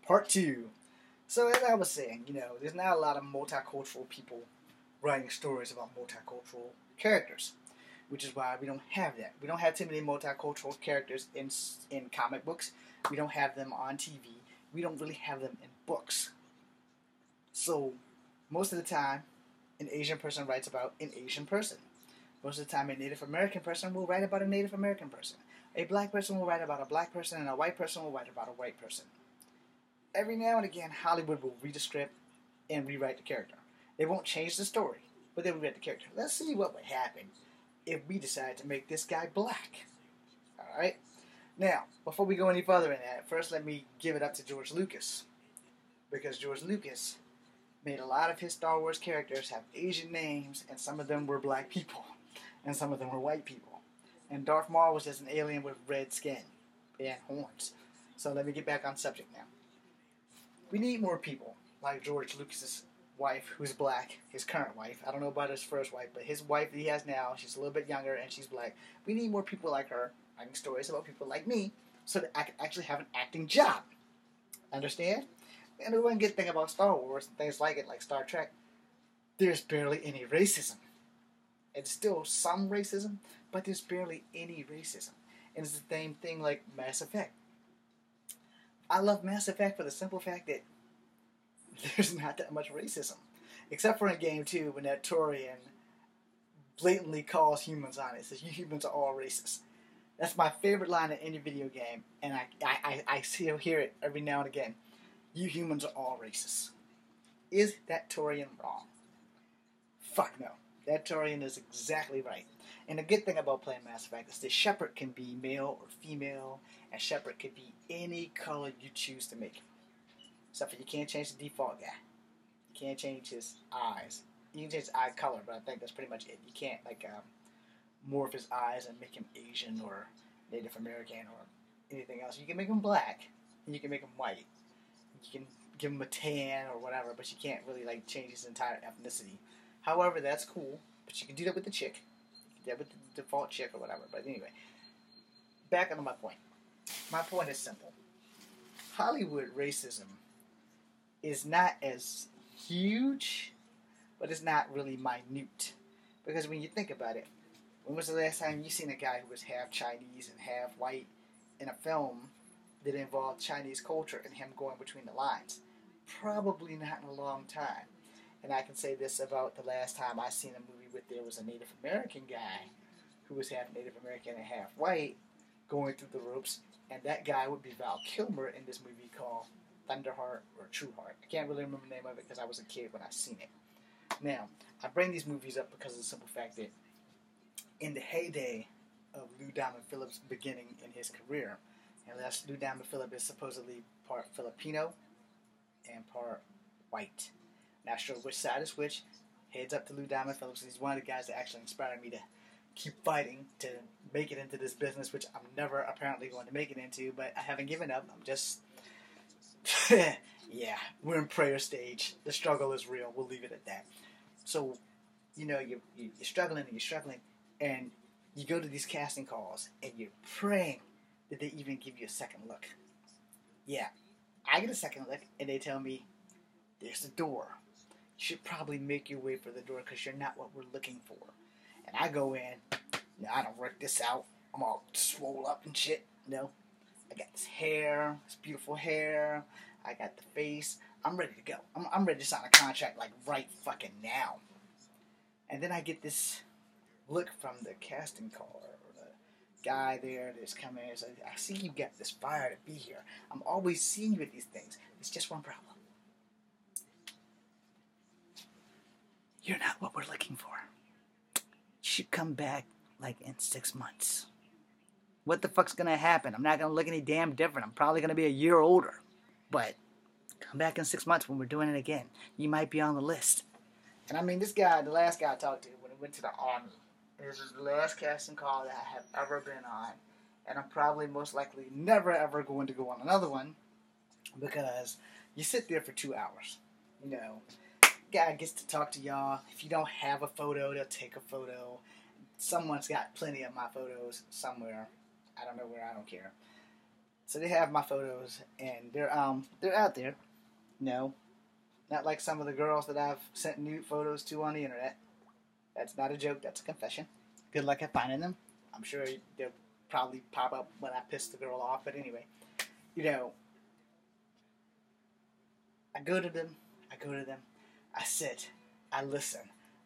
Part 2. So as I was saying, there's not a lot of multicultural people writing stories about multicultural characters, which is why we don't have that. We don't have too many multicultural characters in comic books. We don't have them on TV. We don't really have them in books. So most of the time, an Asian person writes about an Asian person. Most of the time, a Native American person will write about a Native American person. A black person will write about a black person, and a white person will write about a white person. Every now and again, Hollywood will read a script and rewrite the character. They won't change the story, but they'll rewrite the character. Let's see what would happen if we decide to make this guy black. Alright? Now, before we go any further in that, first let me give it up to George Lucas. Because George Lucas made a lot of his Star Wars characters have Asian names, and some of them were black people, and some of them were white people. And Darth Maul was just an alien with red skin and horns. So let me get back on subject now. We need more people like George Lucas's wife, who's black, his current wife. I don't know about his first wife, but his wife that he has now, she's a little bit younger and she's black. We need more people like her writing stories about people like me so that I can actually have an acting job. Understand? And the one good thing about Star Wars and things like it, like Star Trek, there's barely any racism. It's still some racism, but there's barely any racism. And it's the same thing like Mass Effect. I love Mass Effect for the simple fact that there's not that much racism. Except for in Game 2 when that Turian blatantly calls humans on it. Says, you humans are all racist. That's my favorite line in any video game. And I still hear it every now and again. You humans are all racist. Is that Turian wrong? Fuck no. That Turian is exactly right. And the good thing about playing Mass Effect is that Shepard can be male or female, and Shepard could be any color you choose to make him. Except for you can't change the default guy. You can't change his eyes. You can change his eye color, but I think that's pretty much it. You can't morph his eyes and make him Asian or Native American or anything else. You can make him black, and you can make him white. You can give him a tan or whatever, but you can't really change his entire ethnicity. However, that's cool, but you can do that with the chick. You can do that with the default chick or whatever. But anyway, back on my point. My point is simple. Hollywood racism is not as huge, but it's not really minute. Because when you think about it, when was the last time you seen a guy who was half Chinese and half white in a film that involved Chinese culture and him going between the lines? Probably not in a long time. And I can say this about the last time I seen a movie where there was a Native American guy who was half Native American and half white going through the ropes, and that guy would be Val Kilmer in this movie called Thunderheart or Trueheart. I can't really remember the name of it because I was a kid when I seen it. Now, I bring these movies up because of the simple fact that in the heyday of Lou Diamond Phillips' beginning in his career, and Lou Diamond Phillips is supposedly part Filipino and part white. Not sure which side is which. Heads up to Lou Diamond Phillips. He's one of the guys that actually inspired me to keep fighting to make it into this business, which I'm never apparently going to make it into, but I haven't given up. I'm just... yeah, we're in prayer stage. The struggle is real. We'll leave it at that. So, you're struggling and you're struggling, and you go to these casting calls, and you're praying that they even give you a second look. Yeah, I get a second look, and they tell me, there's the door. You should probably make your way for the door because you're not what we're looking for. And I go in, I don't work this out. I'm all swole up and shit, I got this hair, this beautiful hair. I got the face. I'm ready to go. I'm ready to sign a contract right fucking now. And then I get this look from the casting call or the guy there that's coming in. Like, I see you got this fire to be here. I'm always seeing you at these things. It's just one problem. You're not what we're looking for. You should come back in 6 months. What the fuck's gonna happen? I'm not gonna look any damn different. I'm probably gonna be a year older. But come back in 6 months when we're doing it again. You might be on the list. And I mean, this guy, the last guy I talked to when he went to the Army, this is the last casting call that I have ever been on. And I'm probably most likely never ever going to go on another one because you sit there for 2 hours. Guy gets to talk to y'all. If you don't have a photo, they'll take a photo. Someone's got plenty of my photos somewhere. I don't know where, I don't care. So they have my photos, and they're out there. No, not like some of the girls that I've sent nude photos to on the internet. That's not a joke. That's a confession. Good luck at finding them. I'm sure they'll probably pop up when I piss the girl off. But anyway, you know, I go to them. I sit. I listen.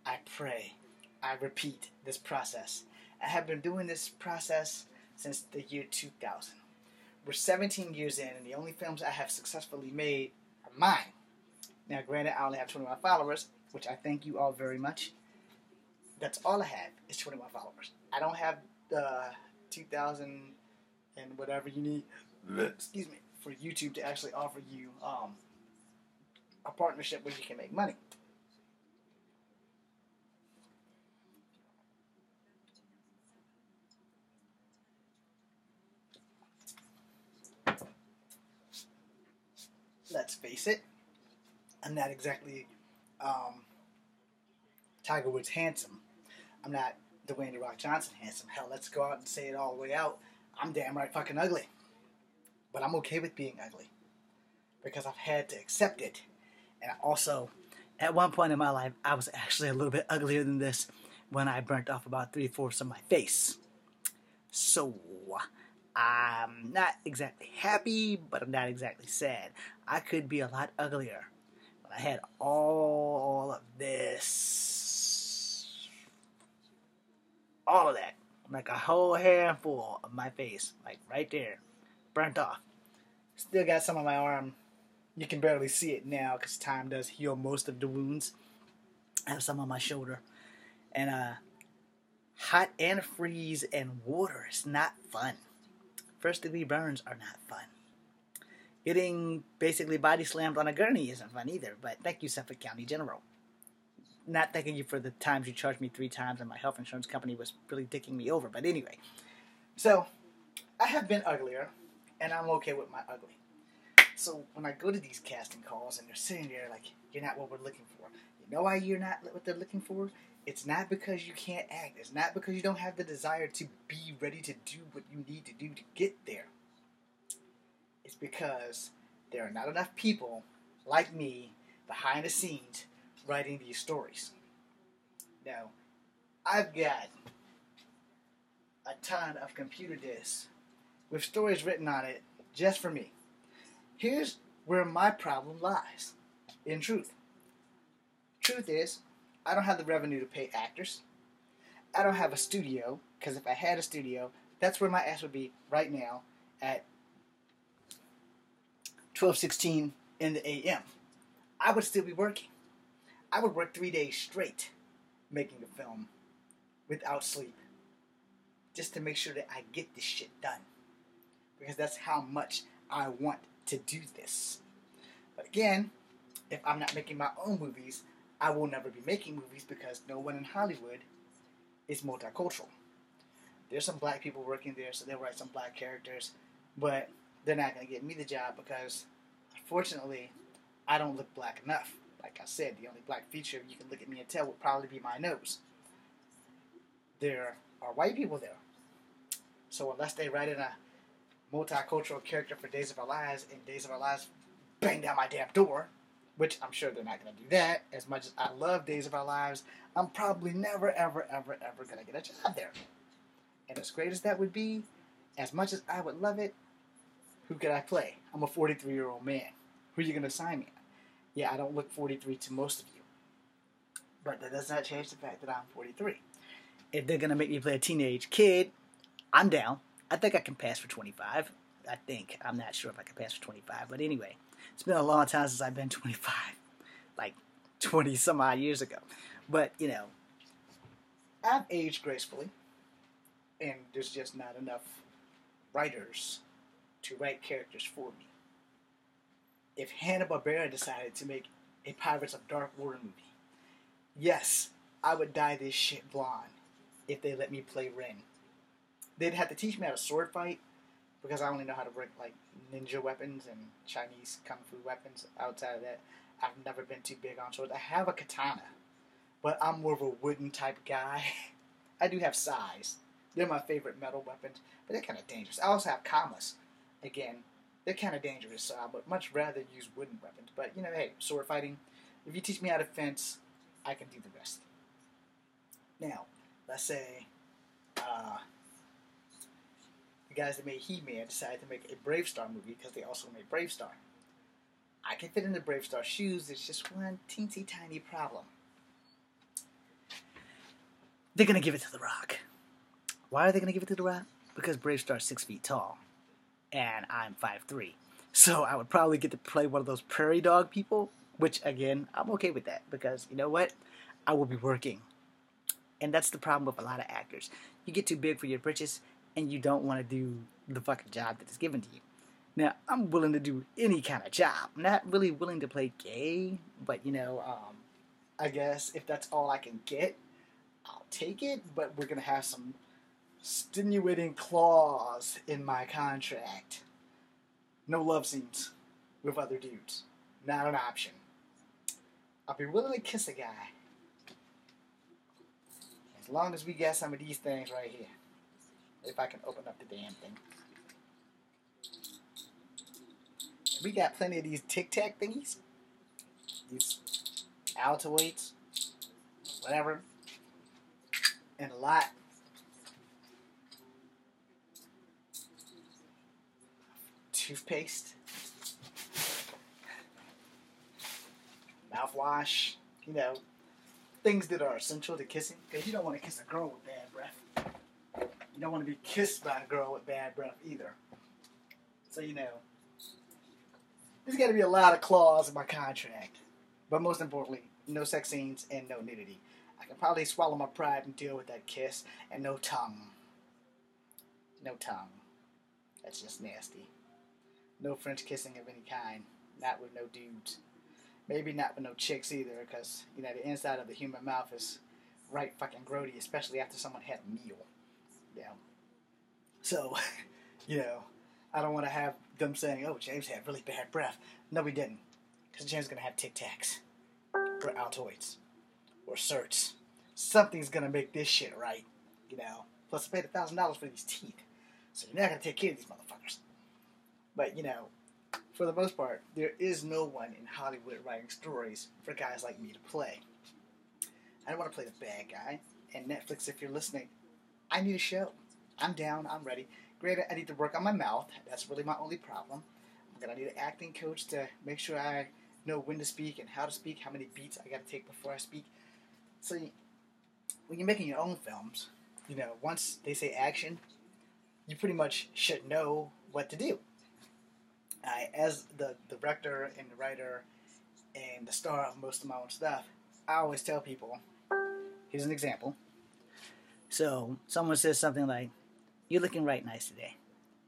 I pray. I repeat this process. I have been doing this process since the year 2000. We're 17 years in, and the only films I have successfully made are mine. Now, granted, I only have 21 followers, which I thank you all very much. That's all I have is 21 followers. I don't have the 2,000 and whatever you need, excuse me, for YouTube to actually offer you a partnership where you can make money. Let's face it, I'm not exactly Tiger Woods handsome. I'm not Dwayne "The Rock" Johnson handsome. Hell, let's go out and say it all the way out. I'm damn right fucking ugly. But I'm okay with being ugly. Because I've had to accept it. And I also, at one point in my life, I was actually a little bit uglier than this when I burnt off about 3/4 of my face. So, I'm not exactly happy, but I'm not exactly sad. I could be a lot uglier. But I had all of this. All of that. Like a whole handful of my face. Like right there. Burnt off. Still got some on my arm. You can barely see it now because time does heal most of the wounds. I have some on my shoulder. And hot antifreeze and water is not fun. First degree burns are not fun. Getting basically body slammed on a gurney isn't fun either, but thank you, Suffolk County General. Not thanking you for the times you charged me 3 times and my health insurance company was really dicking me over, but anyway. So, I have been uglier, and I'm okay with my ugly. So, when I go to these casting calls and they're sitting there like, you're not what we're looking for. You know why you're not what they're looking for? It's not because you can't act. It's not because you don't have the desire to be ready to do what you need to do to get there. It's because there are not enough people like me behind the scenes writing these stories. Now, I've got a ton of computer disks with stories written on it just for me. Here's where my problem lies, in truth. Truth is, I don't have the revenue to pay actors. I don't have a studio, because if I had a studio, that's where my ass would be right now at 12:16 in the a.m. I would still be working. I would work 3 days straight making a film without sleep just to make sure that I get this shit done. Because that's how much I want to do this. But again, if I'm not making my own movies, I will never be making movies because no one in Hollywood is multicultural. There's some black people working there, so they'll write some black characters, but they're not going to get me the job because, unfortunately, I don't look black enough. Like I said, the only black feature you can look at me and tell would probably be my nose. There are white people there. So unless they write in a multicultural character for Days of Our Lives, and Days of Our Lives bang down my damn door, which I'm sure they're not going to do that. As much as I love Days of Our Lives, I'm probably never, ever, ever, ever going to get a job there. And as great as that would be, as much as I would love it, who could I play? I'm a 43-year-old man. Who are you going to sign me? Yeah, I don't look 43 to most of you. But that does not change the fact that I'm 43. If they're going to make me play a teenage kid, I'm down. I think I can pass for 25. I think. I'm not sure if I can pass for 25. But anyway, it's been a long time since I've been 25. Like 20 some odd years ago. But, you know, I've aged gracefully. And there's just not enough writers to write characters for me. If Hanna-Barbera decided to make a Pirates of Dark Water movie, yes, I would dye this shit blonde if they let me play Ren. They'd have to teach me how to sword fight because I only know how to work like ninja weapons and Chinese kung fu weapons. Outside of that, I've never been too big on swords. I have a katana, but I'm more of a wooden type guy. I do have sais. They're my favorite metal weapons, but they're kind of dangerous. I also have kamas. again, they're kind of dangerous, so I would much rather use wooden weapons. But, you know, hey, sword fighting, if you teach me how to fence, I can do the rest. Now, let's say the guys that made He-Man decided to make a Brave Star movie because they also made Brave Star. I can fit into Brave Star's shoes. There's just one teensy tiny problem. They're going to give it to The Rock. Why are they going to give it to The Rock? Because Brave Star's 6 feet tall, and I'm 5'3". So I would probably get to play one of those prairie dog people, which, again, I'm okay with that. Because, you know what? I will be working. And that's the problem with a lot of actors. You get too big for your britches, and you don't want to do the fucking job that is given to you. Now, I'm willing to do any kind of job. I'm not really willing to play gay, but, you know, I guess if that's all I can get, I'll take it. But we're going to have some stimulating clause in my contract. No love scenes with other dudes. Not an option. I'll be willing to kiss a guy. As long as we get some of these things right here. If I can open up the damn thing. We got plenty of these Tic Tac thingies. These Altoids. Whatever. And a lot. Toothpaste. Mouthwash. You know. Things that are essential to kissing. Because you don't want to kiss a girl with bad breath. You don't want to be kissed by a girl with bad breath either. So, you know. There's got to be a lot of clause in my contract. But most importantly, no sex scenes and no nudity. I can probably swallow my pride and deal with that kiss. And no tongue. No tongue. That's just nasty. No French kissing of any kind. Not with no dudes. Maybe not with no chicks either. Because, you know, the inside of the human mouth is right fucking grody. Especially after someone had a meal. Yeah. So, you know, I don't want to have them saying, oh, James had really bad breath. No, we didn't. Because James is going to have Tic Tacs. Or Altoids. Or Certs. Something's going to make this shit right. You know. Plus, I paid $1,000 for these teeth. So you're not going to take care of these motherfuckers. But, you know, for the most part, there is no one in Hollywood writing stories for guys like me to play. I don't want to play the bad guy. And Netflix, if you're listening, I need a show. I'm down. I'm ready. Granted, I need to work on my mouth. That's really my only problem. I'm going to need an acting coach to make sure I know when to speak and how to speak, how many beats I got to take before I speak. So when you're making your own films, you know, once they say action, you pretty much should know what to do. As the director and the writer and the star of most of my own stuff, I always tell people, here's an example. So someone says something like, you're looking right nice today.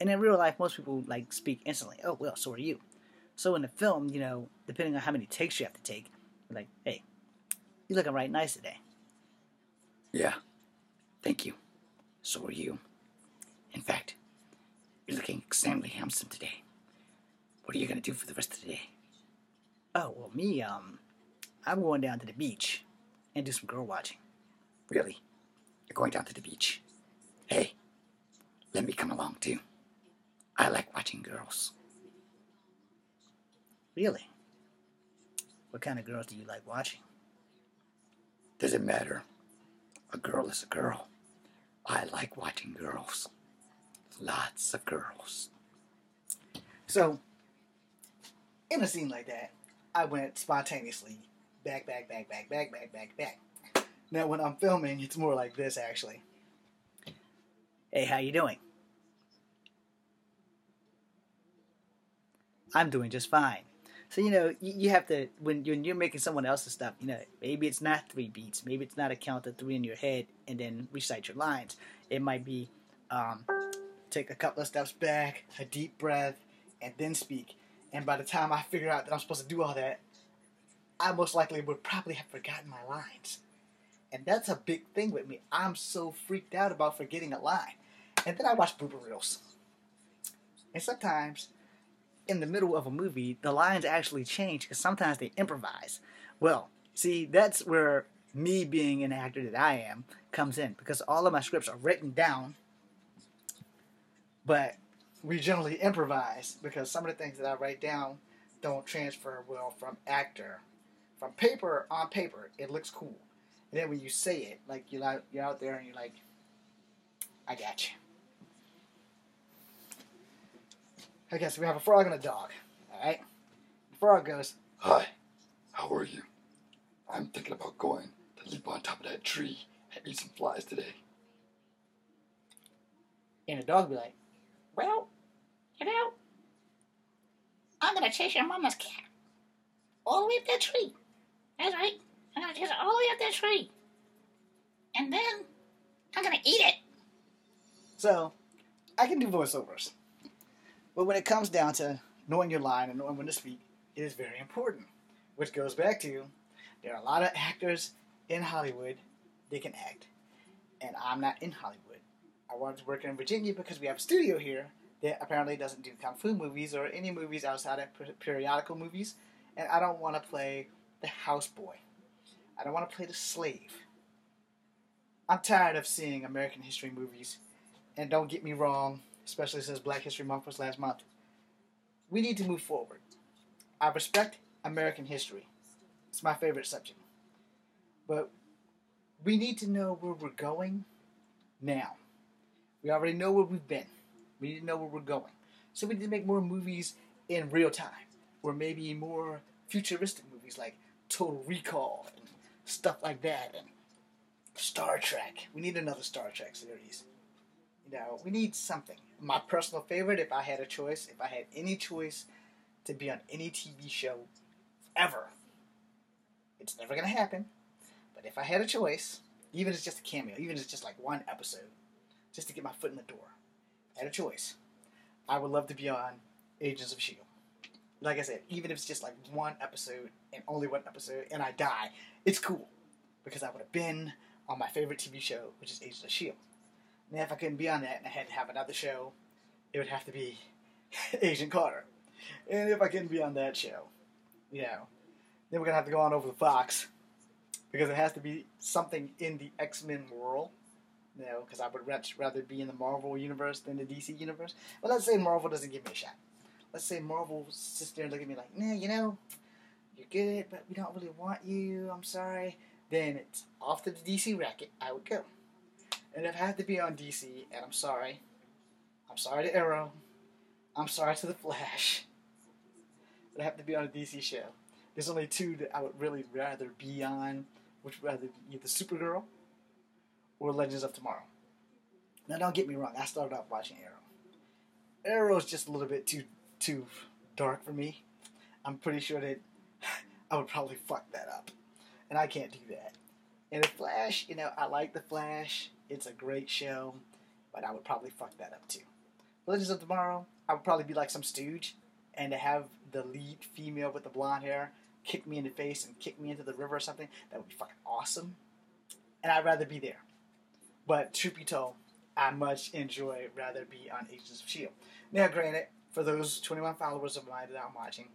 And in real life, most people like speak instantly. Oh, well, so are you. So in the film, you know, depending on how many takes you have to take, you're like, hey, you're looking right nice today. Yeah, thank you. So are you. In fact, you're looking extremely handsome today. What are you going to do for the rest of the day? Oh, well, me, I'm going down to the beach and do some girl watching. Really? You're going down to the beach? Hey, let me come along too. I like watching girls. Really? What kind of girls do you like watching? Doesn't matter. A girl is a girl. I like watching girls. Lots of girls. So, in a scene like that, I went spontaneously back. Now, when I'm filming, it's more like this, actually. Hey, how you doing? I'm doing just fine. So, you know, you have to, when you're making someone else's stuff, you know, maybe it's not 3 beats. Maybe it's not a count of 3 in your head and then recite your lines. It might be take a couple of steps back, a deep breath, and then speak. And by the time I figure out that I'm supposed to do all that, I most likely would probably have forgotten my lines. And that's a big thing with me. I'm so freaked out about forgetting a line. And then I watch blooper reels. And sometimes, in the middle of a movie, the lines actually change because sometimes they improvise. Well, see, that's where me being an actor that I am comes in. Because all of my scripts are written down. But we generally improvise because some of the things that I write down don't transfer well from actor. From paper, on paper, it looks cool. And then when you say it, like you're out there and you're like, I got you. Okay, so we have a frog and a dog. Alright? The frog goes, Hi, how are you? I'm thinking about going to leap on top of that tree and eat some flies today. and the dog be like, Well, I'm gonna chase your mama's cat all the way up that tree. That's right. I'm gonna chase it all the way up that tree. And then I'm gonna eat it. so I can do voiceovers. But when it comes down to knowing your line and knowing when to speak, it is very important. Which goes back to, there are a lot of actors in Hollywood, they can act. And I'm not in Hollywood. I wanted to work in Virginia because we have a studio here that apparently doesn't do kung fu movies or any movies outside of periodical movies. And I don't want to play the houseboy. I don't want to play the slave. I'm tired of seeing American history movies. And don't get me wrong, especially since Black History Month was last month. We need to move forward. I respect American history. It's my favorite subject. But we need to know where we're going now. We already know where we've been. We need to know where we're going. So we need to make more movies in real time. Or maybe more futuristic movies like Total Recall and stuff like that. And Star Trek. We need another Star Trek series. You know, we need something. My personal favorite, if I had a choice, if I had any choice to be on any TV show ever, it's never going to happen, but if I had a choice, even if it's just a cameo, even if it's just like one episode, just to get my foot in the door, I had a choice, I would love to be on Agents of S.H.I.E.L.D. Like I said, even if it's just like one episode and only one episode and I die, it's cool, because I would have been on my favorite TV show, which is Agents of S.H.I.E.L.D. Now, if I couldn't be on that and I had to have another show, it would have to be Agent Carter. And if I couldn't be on that show, you know, then we're going to have to go on over to Fox, because it has to be something in the X-Men world, you know, because I would rather be in the Marvel universe than the DC universe. But let's say Marvel doesn't give me a shot. Let's say Marvel sits there and look at me like, nah, you know, you're good, but we don't really want you, I'm sorry. Then it's off to the DC racket, I would go. And if I have to be on DC, and I'm sorry to Arrow, I'm sorry to The Flash, but I have to be on a DC show. There's only two that I would really rather be on, which would rather be either Supergirl or Legends of Tomorrow. Now, don't get me wrong, I started off watching Arrow. Arrow's just a little bit too dark for me. I'm pretty sure that I would probably fuck that up, and I can't do that. And The Flash, you know, I like The Flash. It's a great show, but I would probably fuck that up too. Legends of Tomorrow, I would probably be like some stooge, and to have the lead female with the blonde hair kick me in the face and kick me into the river or something, that would be fucking awesome. And I'd rather be there. But truth be told, I much enjoy rather be on Agents of S.H.I.E.L.D. Now, granted, for those 21 followers of mine that I'm watching,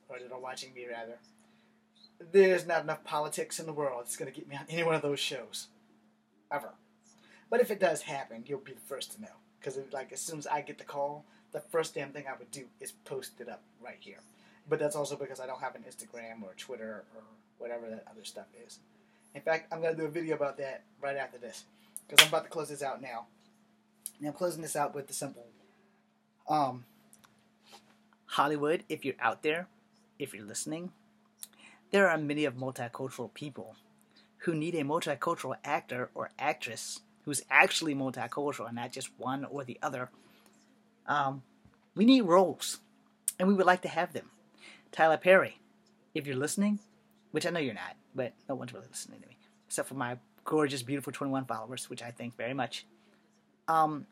or that are watching me rather, there's not enough politics in the world that's going to get me on any one of those shows. Ever. But if it does happen, you'll be the first to know. Because like as soon as I get the call, the first damn thing I would do is post it up right here. But that's also because I don't have an Instagram or Twitter or whatever that other stuff is. In fact, I'm going to do a video about that right after this. Because I'm about to close this out now. And I'm closing this out with the simple. Hollywood, if you're out there, if you're listening, there are many of multicultural people who need a multicultural actor or actress who's actually multicultural and not just one or the other. We need roles, and we would like to have them. Tyler Perry, if you're listening, which I know you're not, but no one's really listening to me, except for my gorgeous, beautiful 21 followers, which I thank very much. I'm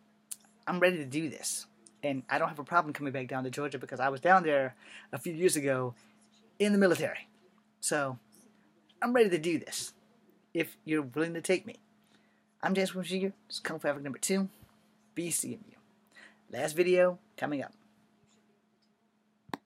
ready to do this, and I don't have a problem coming back down to Georgia because I was down there a few years ago in the military. So, I'm ready to do this, if you're willing to take me. I'm James Williams Jr. This is Kung Fu Africa number 2. Be seeing you. Last video coming up.